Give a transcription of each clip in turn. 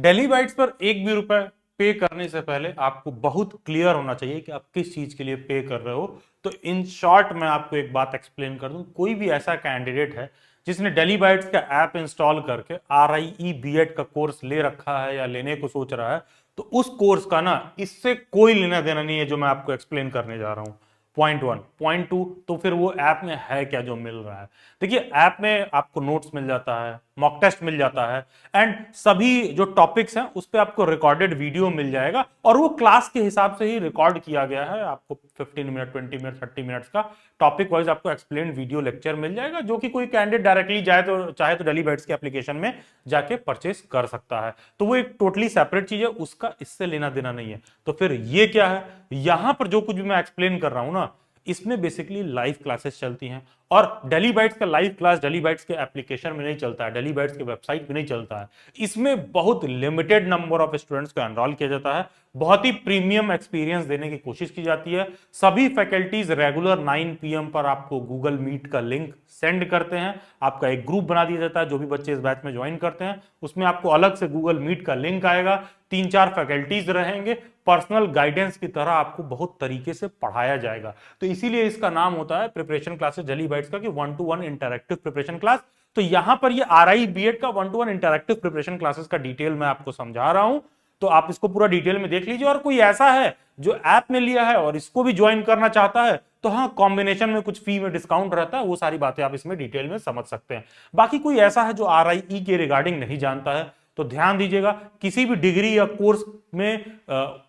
Daily bytes पर एक भी रुपए पे करने से पहले आपको बहुत क्लियर होना चाहिए कि आप किस चीज के लिए पे कर रहे हो। तो इन शॉर्ट मैं आपको एक बात एक्सप्लेन कर दूं, कोई भी ऐसा कैंडिडेट है जिसने डेली बाइट्स का ऐप इंस्टॉल करके RIE B.Ed का कोर्स ले रखा है या लेने को सोच रहा है, तो उस कोर्स का ना इससे कोई लेना देना नहीं है जो मैं आपको एक्सप्लेन करने जा रहा हूं। Point one. पॉइंट टू, तो फिर वो ऐप में है क्या जो मिल रहा है? देखिए, ऐप में आपको नोट्स मिल जाता है, मॉक टेस्ट मिल जाता है, एंड सभी जो टॉपिक्स हैं उस पर आपको रिकॉर्डेड वीडियो मिल जाएगा, और वो क्लास के हिसाब से ही रिकॉर्ड किया गया है। आपको 15 मिनट, 20 मिनट, 30 मिनट्स का टॉपिक वाइज आपको एक्सप्लेन वीडियो लेक्चर मिल जाएगा, जो कि कोई कैंडिडेट डायरेक्टली जाए तो चाहे तो डेली बाइट्स के एप्लीकेशन में जाके परचेस कर सकता है। तो वो एक टोटली सेपरेट चीज है, उसका इससे लेना देना नहीं है। तो फिर ये क्या है? यहां पर जो कुछ भी मैं एक्सप्लेन कर रहा हूं ना, इसमें बेसिकली लाइव क्लासेस चलती हैं, और डेली बाइट्स का लाइव क्लास डेली बाइट्स के एप्लीकेशन में नहीं चलता है, डेली बाइट्स के वेबसाइट पे नहीं चलता है। इसमें बहुत लिमिटेड नंबर ऑफ स्टूडेंट्स को एनरोल किया जाता है, बहुत ही प्रीमियम एक्सपीरियंस देने की कोशिश की जाती है। सभी फैकल्टीज रेगुलर 9 PM पर आपको गूगल मीट का लिंक सेंड करते हैं, आपका एक ग्रुप बना दिया जाता है। जो भी बच्चे इस बैच में ज्वाइन करते हैं उसमें आपको अलग से गूगल मीट का लिंक आएगा, 3-4 फैकल्टीज रहेंगे, पर्सनल गाइडेंस की तरह आपको बहुत तरीके से पढ़ाया जाएगा। तो इसीलिए इसका नाम होता है प्रिपरेशन क्लासेस डेली बाइट्स का, कि 1-to-1 इंटरैक्टिव प्रिपरेशन क्लास। तो यहां पर ये RIE B.Ed का 1-to-1 इंटरैक्टिव प्रिपरेशन क्लासेस का डिटेल मैं आपको समझा रहा हूं, तो आप इसको पूरा डिटेल में देख लीजिए। और कोई ऐसा है जो ऐप में लिया है और इसको भी ज्वाइन करना चाहता है, तो हाँ, कॉम्बिनेशन में कुछ फी में डिस्काउंट रहता है, वो सारी बातें आप इसमें डिटेल में समझ सकते हैं। बाकी कोई ऐसा है जो RIE के रिगार्डिंग नहीं जानता है, तो ध्यान दीजिएगा, किसी भी डिग्री या कोर्स में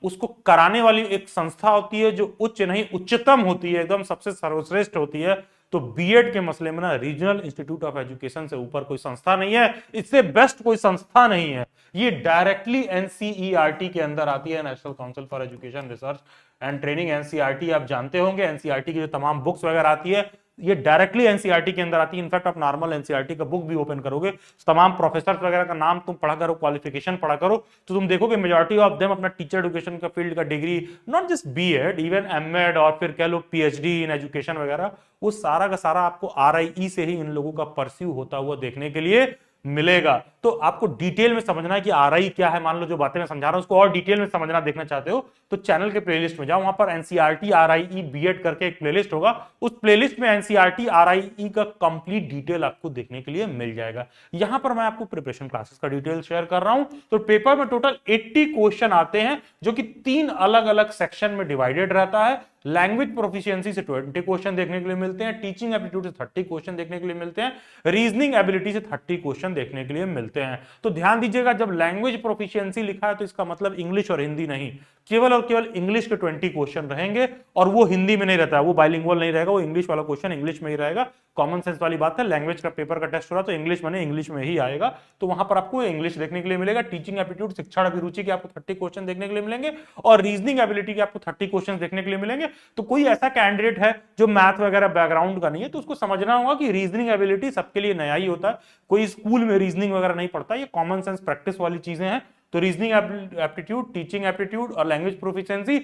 उसको कराने वाली एक संस्था होती है जो उच्च नहीं उच्चतम होती है, एकदम सबसे सर्वश्रेष्ठ होती है। तो B.Ed के मसले में ना रीजनल इंस्टीट्यूट ऑफ एजुकेशन से ऊपर कोई संस्था नहीं है, इससे बेस्ट कोई संस्था नहीं है। ये डायरेक्टली NCERT के अंदर आती है, national council for education research and training. NCERT आप जानते होंगे, NCERT की जो तमाम बुक्स वगैरह आती है ये डायरेक्टली NCERT के अंदर आती है। इनफैक्ट आप नॉर्मल NCERT का बुक भी ओपन करोगे, तमाम प्रोफेसर वगैरह का नाम तुम पढ़ा करो, क्वालिफिकेशन पढ़ा करो, तो तुम देखोगे मेजॉरिटी ऑफ देम अपना टीचर एजुकेशन का फील्ड का degree, not just B.Ed, even M.Ed और फिर कह लो PhD इन एजुकेशन वगैरह, वो सारा का सारा आपको RIE से ही इन लोगों का परस्यू होता हुआ देखने के लिए मिलेगा। तो आपको डिटेल में समझना है कि RIE क्या है। मान लो जो बातें मैं समझा रहा हूं उसको और डिटेल में समझना देखना चाहते हो, तो चैनल के प्लेलिस्ट में जाओ, वहां पर NCERT RIE B.Ed करके एक प्लेलिस्ट होगा, उस प्लेलिस्ट में NCERT RIE का कंप्लीट डिटेल आपको देखने के लिए मिल जाएगा। यहां पर मैं आपको प्रिपरेशन क्लासेस का डिटेल शेयर कर रहा हूं। तो पेपर में टोटल 80 क्वेश्चन आते हैं, जो कि 3 अलग अलग सेक्शन में डिवाइडेड रहता है। लैंग्वेज प्रोफिशिएंसी से 20 क्वेश्चन देखने के लिए मिलते हैं, टीचिंग एप्टीट्यूड से 30 क्वेश्चन देखने के लिए मिलते हैं, रीजनिंग एबिलिटी से 30 क्वेश्चन देखने के लिए मिलते हैं। तो ध्यान दीजिएगा, जब लैंग्वेज प्रोफिशिएंसी लिखा है तो इसका मतलब इंग्लिश और हिंदी नहीं, केवल और केवल इंग्लिश के 20 क्वेश्चन रहेंगे, और वो हिंदी में नहीं रहता है, वो बाइलिंगुअल नहीं रहेगा, वो इंग्लिश वाला क्वेश्चन इंग्लिश में ही रहेगा। कॉमन सेंस वाली बात है, लैंग्वेज का पेपर का टेस्ट हो रहा तो इंग्लिश बने, इंग्लिश में ही आएगा, तो वहां पर आपको इंग्लिश देखने के लिए मिलेगा। टीचिंग एप्टीट्यूड, शिक्षण अभिरुचि के आपको 30 क्वेश्चन देखने के लिए मिलेंगे, और रीजनिंग एबिलिटी के आपको 30 क्वेश्चन देखने के लिए मिलेंगे। तो कोई ऐसा कैंडिडेट है जो मैथ वगैरह बैकग्राउंड का नहीं है, तो उसको समझना होगा कि रीजनिंग एबिलिटी सबके लिए नया ही होता है, कोई स्कूल में रीजनिंग वगैरह नहीं पढ़ता, ये कॉमन सेंस प्रैक्टिस वाली चीजें हैं। तो रीजनिंग एप्टीट्यूड, टीचिंग एप्टीट्यूड और लैंग्वेज प्रोफिशिएंसी,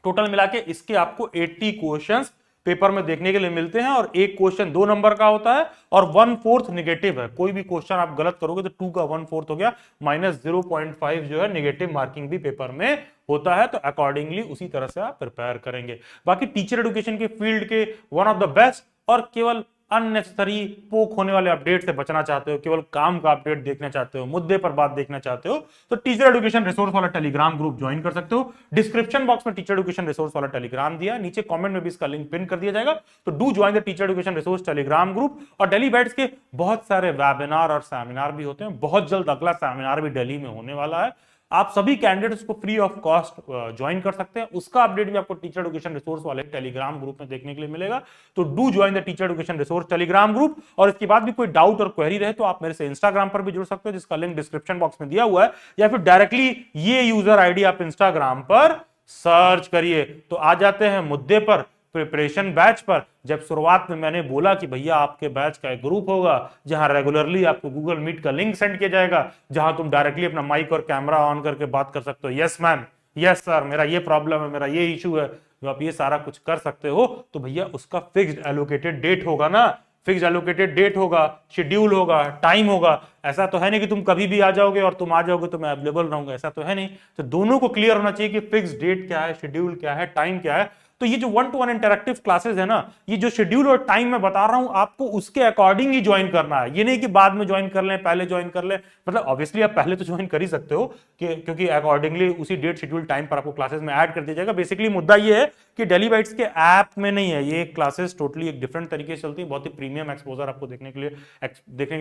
टोटल मिला के इसके आपको 80 क्वेश्चंस पेपर में देखने के लिए मिलते हैं, और एक क्वेश्चन 2 नंबर का होता है और 1/4 निगेटिव है। कोई भी क्वेश्चन आप गलत करोगे तो 2 का 1/4 हो गया, -0.5 जो है निगेटिव मार्किंग भी पेपर में होता है। तो अकॉर्डिंगली उसी तरह से आप प्रिपेयर करेंगे। बाकी टीचर एजुकेशन के फील्ड के वन ऑफ द बेस्ट, और केवल अननेसेसरी पोक होने वाले अपडेट से बचना चाहते हो, केवल काम का अपडेट देखना चाहते हो, मुद्दे पर बात देखना चाहते हो, तो टीचर एजुकेशन रिसोर्स वाला टेलीग्राम ग्रुप ज्वाइन कर सकते हो। डिस्क्रिप्शन बॉक्स में टीचर एजुकेशन रिसोर्स वाला टेलीग्राम दिया, नीचे कमेंट में भी इसका लिंक पिन कर दिया जाएगा। तो do join the teacher education resource Telegram group. और डेली बाइट्स के बहुत सारे वेबिनार और सेमिनार भी होते हैं, बहुत जल्द अगला सेमिनार भी दिल्ली में होने वाला है। आप सभी कैंडिडेट्स को फ्री ऑफ कॉस्ट ज्वाइन कर सकते हैं, उसका अपडेट भी आपको टीचर एजुकेशन रिसोर्स वाले टेलीग्राम ग्रुप में देखने के लिए मिलेगा। तो do join the teacher education resource Telegram group. और इसके बाद भी कोई डाउट और क्वेरी रहे तो आप मेरे से इंस्टाग्राम पर भी जुड़ सकते हो, जिसका लिंक डिस्क्रिप्शन बॉक्स में दिया हुआ है, या फिर डायरेक्टली ये यूजर आईडी आप इंस्टाग्राम पर सर्च करिए। तो आ जाते हैं मुद्दे पर, प्रिपरेशन बैच पर। जब शुरुआत में मैंने बोला कि भैया आपके बैच का एक ग्रुप होगा जहां रेगुलरली आपको गूगल मीट का लिंक सेंड किया जाएगा, जहां तुम डायरेक्टली अपना माइक और कैमरा ऑन करके बात कर सकते हो, यस मैम, यस सर, मेरा ये प्रॉब्लम है, मेरा ये इशू है, जो आप ये सारा कुछ कर सकते हो, तो भैया उसका फिक्स्ड एलोकेटेड डेट होगा ना। फिक्स एलोकेटेड डेट होगा, शेड्यूल होगा, टाइम होगा। ऐसा तो है नहीं कि तुम कभी भी आ जाओगे और तुम आ जाओगे तो मैं अवेलेबल रहूंगा, ऐसा तो है नहीं। तो दोनों को क्लियर होना चाहिए कि फिक्स डेट क्या है, शेड्यूल क्या है, टाइम क्या है। तो ये जो 1-to-1 इंटरेक्टिव क्लासेस है ना, ये जो शेड्यूल और टाइम मैं बता रहा हूं आपको उसके अकॉर्डिंग ही ज्वाइन करना है। ये नहीं कि बाद में ज्वाइन कर लें, पहले ज्वाइन कर लें। मतलब ऑब्वियसली आप पहले तो ज्वाइन कर ही सकते हो क्योंकि अकॉर्डिंगली उसी डेट शेड्यूल टाइम पर आपको क्लासेस में ऐड कर दिया जाएगा। बेसिकली मुद्दा ये है कि डेली बाइट्स के ऐप में नहीं है, ये क्लासेस टोटली एक डिफरेंट तरीके से चलती है, बहुत ही प्रीमियम एक्सपोजर आपको देखने के लिए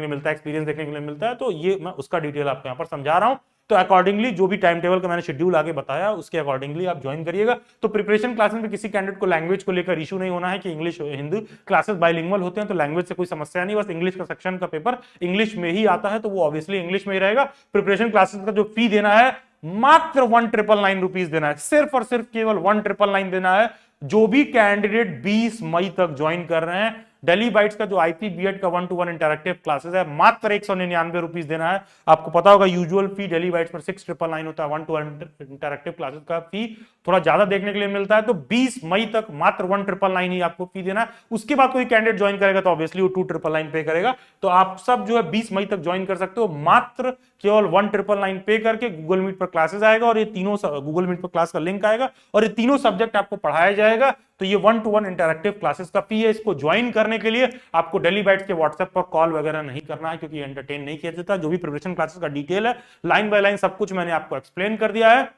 मिलता है, एक्सपीरियंस देखने के लिए मिलता है। तो ये मैं उसका डिटेल आपको यहाँ पर समझा रहा हूँ। तो अकॉर्डिंगली जो भी टाइम टेबल का मैंने शेड्यूल आगे बताया उसके अकॉर्डिंगली आप ज्वाइन करिएगा। तो प्रिपरेशन क्लासेस में किसी कैंडिडेट को लैंग्वेज को लेकर इशू नहीं होना है कि इंग्लिश हिंदी क्लासेस बाइलिंगुअल होते हैं तो लैंग्वेज से कोई समस्या नहीं, बस इंग्लिश का सेक्शन का पेपर इंग्लिश में ही आता है तो वो ऑब्वियसली इंग्लिश में ही रहेगा। प्रिपरेशन क्लासेस का जो फी देना है मात्र 1999 रुपीज देना है, सिर्फ और सिर्फ केवल 1999 देना है। जो भी कैंडिडेट 20 मई तक ज्वाइन कर रहे हैं, डेली बाइट्स का जो आईपी बीएड का 1-to-1 इंटरेक्टिव क्लासेस है मात्र 199 रुपीज देना है। आपको पता होगा यूजुअल फी डेली बाइट्स पर 6999 होता है, 1-to-1 इंटरेक्टिव क्लासेस का फी थोड़ा ज्यादा देखने के लिए मिलता है। तो 20 मई तक मात्र 1999 ही आपको फी देना है। उसके बाद कोई कैंडिडेट ज्वाइन करेगा तो ऑब्वियसली वो 2999 पे करेगा। तो आप सब जो है 20 मई तक ज्वाइन कर सकते हो, मात्र केवल 1999 पे करके। गूगल मीट पर क्लासेस आएगा और ये तीनों गूगल मीट पर क्लास का लिंक आएगा और ये तीनों सब्जेक्ट आपको पढ़ाया जाएगा। तो ये 1-to-1 इंटरेक्टिव क्लासेस का फी है। इसको ज्वाइन करने के लिए आपको डेली बाइट्स के व्हाट्सएप पर कॉल वगैरह नहीं करना है क्योंकि एंटरटेन नहीं किया जाता। जो भी प्रिपरेशन क्लासेस का डिटेल है लाइन बाय लाइन सब कुछ मैंने आपको एक्सप्लेन कर दिया है।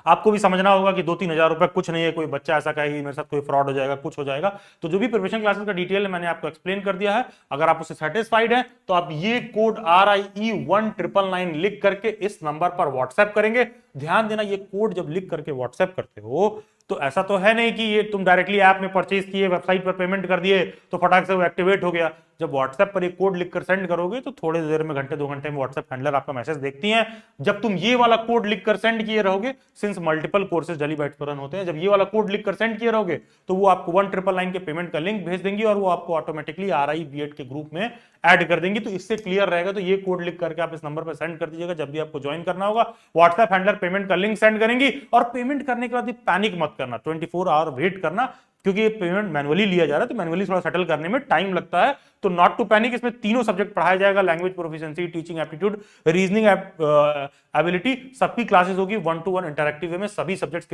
आपको भी समझना होगा कि 2-3 हजार रुपए कुछ नहीं है। कोई बच्चा ऐसा कहे कि मेरे साथ कोई फ्रॉड हो जाएगा, कुछ हो जाएगा। तो जो भी प्रिपरेशन क्लासेस का डिटेल है मैंने आपको एक्सप्लेन कर दिया है। अगर आप उससे सेटिस्फाइड हैं तो आप ये कोड RIE1999 लिख करके इस नंबर पर व्हाट्सएप करेंगे। ध्यान देना, ये कोड जब लिख करके व्हाट्सएप करते हो तो ऐसा तो है नहीं कि ये तुम डायरेक्टली ऐप में परचेज किए, वेबसाइट पर पेमेंट कर दिए तो फटाक से वो एक्टिवेट हो गया। जब व्हाट्सएप पर एक कोड लिखकर सेंड करोगे तो थोड़ी देर में, घंटे 2 घंटे में व्हाट्सएप हैंडलर आपका मैसेज देखती हैं। जब तुम ये वाला कोड लिखकर सेंड किए रहोगे, since multiple courses daily bytes पर रन होते हैं, जब ये वाला कोड लिखकर सेंड किए रहोगे तो वो आपको 1999 के पेमेंट का लिंक भेज देंगी और वो आपको ऑटोमेटिकली RI बीएड के ग्रुप में ऐड कर देंगी। तो इससे क्लियर रहेगा। तो ये कोड लिख करके आप इस नंबर पर सेंड कर दीजिएगा जब भी आपको ज्वाइन करना होगा। व्हाट्सएप हैंडलर पेमेंट का लिंक सेंड करेंगी और पेमेंट करने के बाद पैनिक मत करना, 24 आवर वेट करना क्योंकि ये पेमेंट मैनुअली लिया जा रहा है तो मैनुअली थोड़ा सेटल करने में टाइम लगता है। तो नॉट टू पैनिक, इसमें तीनों सब्जेक्ट पढ़ाया जाएगा, language proficiency, teaching aptitude, reasoning ability, सबकी क्लासेस होगी 1-to-1 इंटरेक्टिव वे में। सभी सब्जेक्ट्स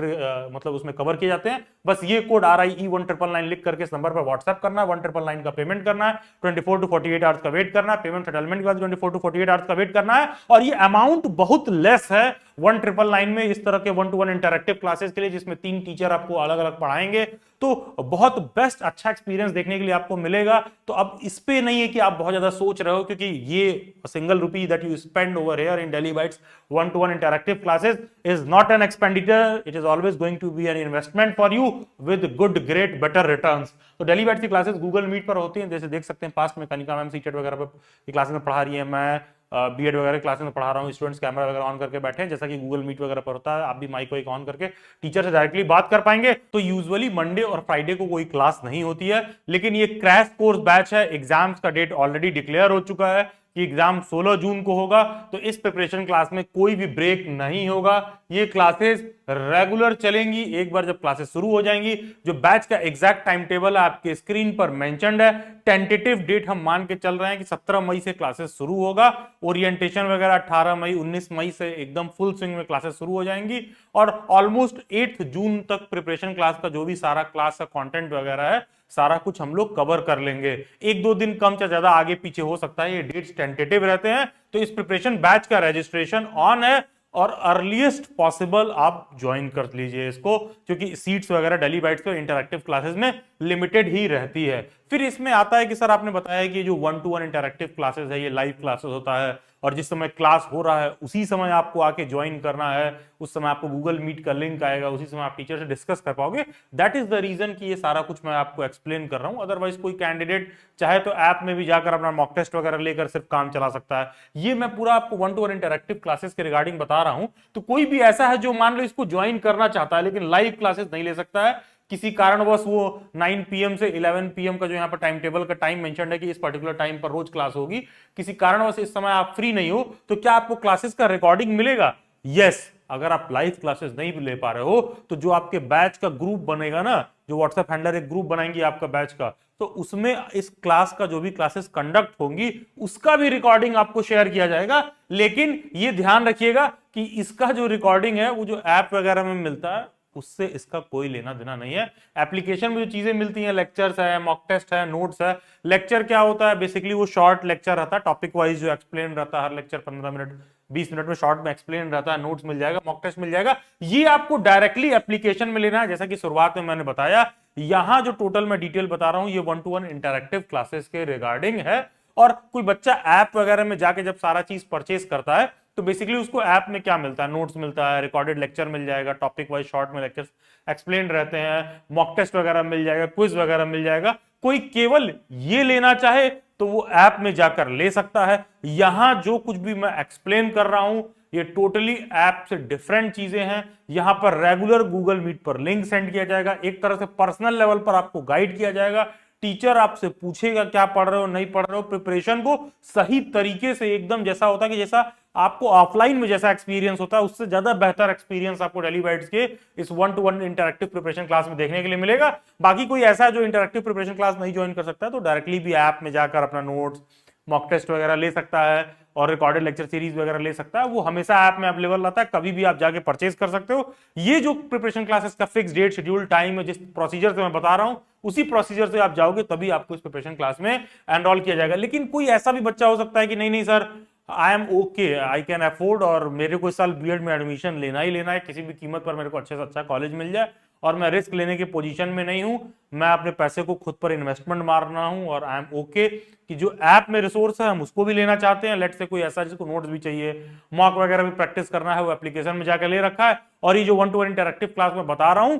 मतलब उसमें कवर किए जाते हैं। बस ये कोड RIE1999 लिख करके इस नंबर पर व्हाट्सएप करना है, 1999 का पेमेंट करना है, 24 to 48 आवर्स का वेट करना है, पेमेंट सेटलमेंट के बाद 24 to 48 आवर्स का वेट करना है। और ये अमाउंट बहुत लेस है 1999 में इस तरह के 1-to-1 इंटरेक्टिव क्लासेस के लिए, जिसमें 3 टीचर आपको अलग अलग पढ़ाएंगे। तो बहुत बेस्ट अच्छा एक्सपीरियंस देखने के लिए आपको मिलेगा। तो अब इस पे नहीं है कि आप बहुत ज्यादा सोच रहे हो, क्योंकि ये single rupee that you spend over here in Daily Bites 1-to-1 interactive classes is not an expenditure, it is always going to be an investment for you with good great better returns. तो Daily Bites की classes Google Meet पर होती हैं, जैसे देख सकते हैं past में कनिका मैम सीटेट वगैरह पर क्लासेस में पढ़ा रही है, मैं बीएड वगैरह क्लासेस में पढ़ा रहा हूँ, स्टूडेंट्स कैमरा वगैरह ऑन करके बैठे हैं, जैसा कि गूगल मीट वगैरह पर होता है। आप भी माइक वाइक ऑन करके टीचर से डायरेक्टली बात कर पाएंगे। तो यूजुअली मंडे और फ्राइडे को कोई क्लास नहीं होती है, लेकिन ये क्रैश कोर्स बैच है। एग्जाम्स का डेट ऑलरेडी डिक्लेयर हो चुका है कि एग्जाम 16 जून को होगा। तो इस प्रिपरेशन क्लास में कोई भी ब्रेक नहीं होगा, ये क्लासेस रेगुलर चलेंगी। एक बार जब क्लासेस शुरू हो जाएंगी, जो बैच का एग्जैक्ट टाइम टेबल है आपके स्क्रीन पर मेंशन्ड है। टेंटेटिव डेट हम मान के चल रहे हैं कि 17 मई से क्लासेस शुरू होगा। ओरिएंटेशन वगैरह 18 मई 19 मई से एकदम फुल स्विंग में क्लासेस शुरू हो जाएंगी और ऑलमोस्ट 8 जून तक प्रिपरेशन क्लास का जो भी सारा क्लास का कंटेंट वगैरह है सारा कुछ हम लोग कवर कर लेंगे। 1-2 दिन कम या ज्यादा आगे पीछे हो सकता है, ये डेट्स टेंटेटिव रहते हैं। तो इस प्रिपरेशन बैच का रजिस्ट्रेशन ऑन है और अर्लीस्ट पॉसिबल आप ज्वाइन कर लीजिए इसको, क्योंकि सीट्स वगैरह डेली बाइट्स पे इंटरैक्टिव क्लासेस में लिमिटेड ही रहती है। फिर इसमें आता है कि सर आपने बताया कि जो 1-to-1 इंटरैक्टिव क्लासेस है ये लाइव क्लासेस होता है और जिस समय क्लास हो रहा है उसी समय आपको आके ज्वाइन करना है, उस समय आपको गूगल मीट का लिंक आएगा, उसी समय आप टीचर से डिस्कस कर पाओगे। दैट इज द रीजन कि ये सारा कुछ मैं आपको एक्सप्लेन कर रहा हूं। अदरवाइज कोई कैंडिडेट चाहे तो ऐप में भी जाकर अपना मॉक टेस्ट वगैरह लेकर सिर्फ काम चला सकता है। ये मैं पूरा आपको 1-to-1 इंटरैक्टिव क्लासेस के रिगार्डिंग बता रहा हूं। तो कोई भी ऐसा है जो मान लो इसको ज्वाइन करना चाहता है लेकिन लाइव क्लासेस नहीं ले सकता है, किसी कारणवश वो 9 PM से 11 PM का जो यहाँ पर टाइम टेबल का टाइम मेंशन है कि इस पर्टिकुलर टाइम पर रोज क्लास होगी, किसी कारणवश इस समय आप फ्री नहीं हो, तो क्या आपको क्लासेस का रिकॉर्डिंग मिलेगा? यस। अगर आप लाइव क्लासेस नहीं ले पा रहे हो तो जो आपके बैच का ग्रुप बनेगा ना, जो व्हाट्सएप हैंडलर एक ग्रुप बनाएंगे आपका बैच का, तो उसमें इस क्लास का जो भी क्लासेस कंडक्ट होंगी उसका भी रिकॉर्डिंग आपको शेयर किया जाएगा। लेकिन ये ध्यान रखिएगा कि इसका जो रिकॉर्डिंग है वो जो ऐप वगैरह में मिलता है उससे इसका कोई लेना देना नहीं है। एप्लीकेशन में जो चीजें मिलती हैं, लेक्चर्स है, मॉक टेस्ट है, नोट्स है। लेक्चर क्या होता है, बेसिकली वो शॉर्ट लेक्चर रहता है, टॉपिक वाइज जो एक्सप्लेन रहता है, हर लेक्चर 15 मिनट 20 मिनट में शॉर्ट में एक्सप्लेन रहता है, नोट्स मिल जाएगा, मॉक टेस्ट मिल जाएगा। ये आपको डायरेक्टली एप्लीकेशन में लेना है। जैसा कि शुरुआत में मैंने बताया, यहां जो टोटल मैं डिटेल बता रहा हूं ये 1-to-1 इंटरैक्टिव क्लासेस के रिगार्डिंग है। और कोई बच्चा ऐप वगैरह में जाके जब सारा चीज परचेज करता है तो बेसिकली उसको ऐप में क्या मिलता है, नोट्स मिलता है, रिकॉर्डेड लेक्चर मिल जाएगा, टॉपिक वाइज शॉर्ट में लेक्चर्स एक्सप्लेन रहते हैं, मॉक टेस्ट वगैरह मिल जाएगा, क्विज वगैरह मिल जाएगा। कोई केवल ये लेना चाहे तो वो ऐप में जाकर ले सकता है। यहां जो कुछ भी मैं एक्सप्लेन कर रहा हूं ये टोटली ऐप से डिफरेंट चीजें हैं। यहां पर रेगुलर गूगल मीट पर लिंक सेंड किया जाएगा, एक तरह से पर्सनल लेवल पर आपको गाइड किया जाएगा। टीचर आपसे पूछेगा क्या पढ़ रहे हो, नहीं पढ़ रहे हो, प्रिपरेशन को सही तरीके से एकदम जैसा होता है कि जैसा आपको ऑफलाइन में जैसा एक्सपीरियंस होता है उससे ज्यादा बेहतर एक्सपीरियंस आपको डेली बाइट्स के इस 1-to-1 इंटरैक्टिव प्रिपरेशन क्लास में देखने के लिए मिलेगा। बाकी कोई ऐसा है जो इंटरैक्टिव प्रिपरेशन क्लास नहीं ज्वाइन कर सकता है तो डायरेक्टली भी ऐप में जाकर अपना नोट्स, मॉक टेस्ट वगैरह ले सकता है और रिकॉर्डेड लेक्चर सीरीज वगैरह ले सकता है। वो हमेशा ऐप में अवेलेबल रहता है, कभी भी आप जाके परचेज कर सकते हो। ये जो प्रिपरेशन क्लासेस का फिक्स डेट, शेड्यूल, टाइम है, जिस प्रोसीजर से मैं बता रहा हूं उसी प्रोसीजर से आप जाओगे तभी आपको इस प्रिपरेशन क्लास में एनरोल किया जाएगा। लेकिन कोई ऐसा भी बच्चा हो सकता है कि नहीं नहीं sir, I am okay, I can afford और मेरे को इस साल बीएड में एडमिशन लेना ही लेना है, किसी भी कीमत पर मेरे को अच्छे से अच्छा कॉलेज मिल जाए और मैं रिस्क लेने की पोजीशन में नहीं हूं, मैं अपने पैसे को खुद पर इन्वेस्टमेंट मारना हूं और आई एम ओके कि जो ऐप में रिसोर्स है हम उसको भी लेना चाहते हैं। लेट से कोई ऐसा जिसको नोट्स भी चाहिए, मॉक वगैरह भी प्रैक्टिस करना है, वो एप्लीकेशन में जाकर ले रखा है। और ये जो 1-to-1 इंटरैक्टिव क्लास में बता रहा हूं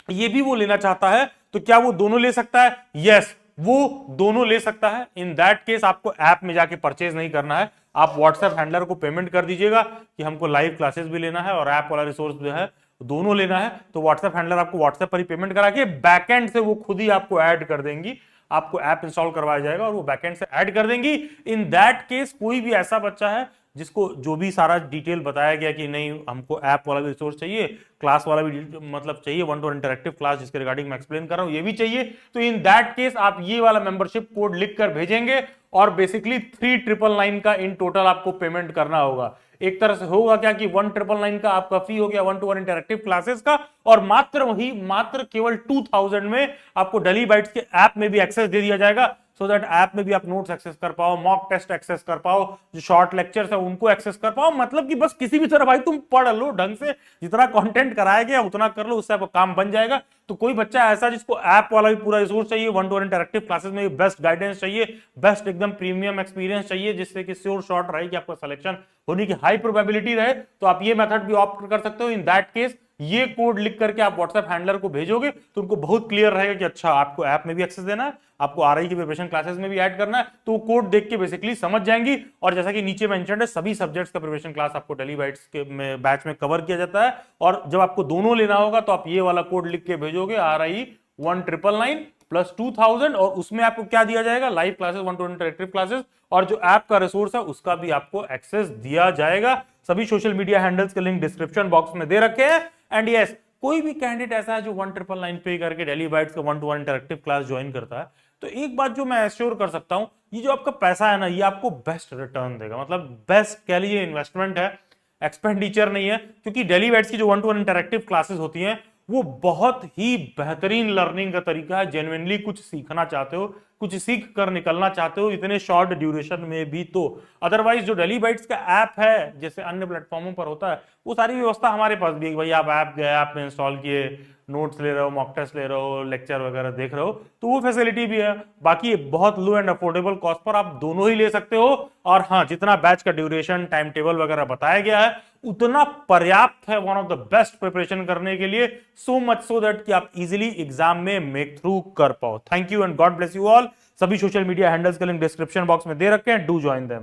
ये भी वो लेना चाहता है, तो क्या वो दोनों ले सकता है? यस, वो दोनों ले सकता है। इन दैट केस आपको ऐप में जाके परचेज नहीं करना है, आप व्हाट्सएप हैंडलर को पेमेंट कर दीजिएगा कि हमको लाइव क्लासेस भी लेना है और ऐप वाला रिसोर्स जो है दोनों लेना है। तो व्हाट्सएप हैंडलर आपको व्हाट्सएप पर ही पेमेंट करा के बैकएंड से वो खुद ही आपको ऐड कर देंगी, आपको ऐप इंस्टॉल करवाया जाएगा और वो बैकएंड से ऐड कर देंगी। इन दैट केस कोई भी ऐसा बच्चा है जिसको जो भी सारा डिटेल बताया गया कि नहीं हमको ऐप वाला भी रिसोर्स चाहिए, क्लास वाला भी मतलब चाहिए, 1-to-1 इंटरैक्टिव क्लास जिसके रिगार्डिंग मैं एक्सप्लेन कर रहा हूं ये भी चाहिए, तो इन दैट केस आप ये वाला मेंबरशिप कोड लिख कर भेजेंगे और बेसिकली 3,999 का इन टोटल आपको पेमेंट करना होगा। एक तरह से होगा क्या कि 1,999 का आपका फी हो गया 1-to-1 इंटरैक्टिव क्लासेस का, और मात्र केवल 2000 में आपको डेली बाइट्स के ऐप में भी एक्सेस दे दिया जाएगा, सो दैट ऐप में भी आप नोट्स एक्सेस कर पाओ, मॉक टेस्ट एक्सेस कर पाओ, जो शॉर्ट लेक्चर्स है उनको एक्सेस कर पाओ। मतलब कि बस किसी भी तरह भाई तुम पढ़ लो ढंग से, जितना कंटेंट कराया गया उतना कर लो, उससे आपका काम बन जाएगा। तो कोई बच्चा ऐसा जिसको ऐप वाला भी पूरा रिसोर्स चाहिए, 1-to-1 इंटरैक्टिव क्लासेस में बेस्ट गाइडेंस चाहिए, बेस्ट एकदम प्रीमियम एक्सपीरियंस चाहिए जिससे कि श्योर शॉर्ट रहे कि आपका सिलेक्शन होने की हाई प्रोबेबिलिटी रहे, तो आप ये मेथड भी ऑप्ट कर सकते हो। इन दैट केस ये कोड लिख करके आप व्हाट्सएप हैंडलर को भेजोगे तो उनको बहुत क्लियर रहेगा कि अच्छा आपको ऐप में भी एक्सेस देना है, आपको आरआई की प्रिपरेशन क्लासेस में भी ऐड करना है, तो वो कोड देख के बेसिकली समझ जाएंगी। और जैसा कि नीचे मेंशन्ड है सभी सब्जेक्ट्स का प्रिपरेशन क्लास आपको डेली बाइट्स के बैच में कवर किया जाता है। और जब आपको दोनों लेना होगा तो आप ये वाला कोड लिख के भेजोगे RI 1999 प्लस 2000, और उसमें आपको क्या दिया जाएगा, live classes, 1-to-1 interactive classes, और जो ऐप का रिसोर्स है उसका भी आपको एक्सेस दिया जाएगा। सभी सोशल मीडिया हैंडल्स के लिंक डिस्क्रिप्शन बॉक्स में दे रखे हैं। एंड यस, कोई भी कैंडिडेट ऐसा है जो 1,999 पे करके डेली बाइट्स का 1-to-1 इंटरैक्टिव क्लास ज्वाइन करता है, तो एक बात जो मैं एश्योर कर सकता हूं, ये जो आपका पैसा है ना ये आपको बेस्ट रिटर्न देगा। मतलब बेस्ट कह लीजिए, इन्वेस्टमेंट है, एक्सपेंडिचर नहीं है, क्योंकि डेली बाइट्स की जो 1-to-1 इंटरैक्टिव क्लासेस होती हैं वो बहुत ही बेहतरीन लर्निंग का तरीका है। जेन्युइनली कुछ सीखना चाहते हो, कुछ सीख कर निकलना चाहते हो इतने शॉर्ट ड्यूरेशन में भी, तो अदरवाइज जो डेली बाइट्स का ऐप है जैसे अन्य प्लेटफॉर्मों पर होता है वो सारी व्यवस्था हमारे पास भी है। भाई आप ऐप गए, ऐप में इंस्टॉल किए, नोट्स ले रहे हो, मॉक टेस्ट ले रहे हो, लेक्चर वगैरह देख रहे हो, तो वो फैसिलिटी भी है। बाकी बहुत लो एंड अफोर्डेबल कॉस्ट पर आप दोनों ही ले सकते हो। और हाँ, जितना बैच का ड्यूरेशन, टाइम टेबल वगैरह बताया गया है उतना पर्याप्त है one of the best preparation करने के लिए, सो मच सो दैट कि आप इजीली एग्जाम में मेक थ्रू कर पाओ। Thank you and God bless you all. सभी सोशल मीडिया हैंडल्स के लिंक डिस्क्रिप्शन बॉक्स में दे रखे हैं, डू ज्वाइन देम।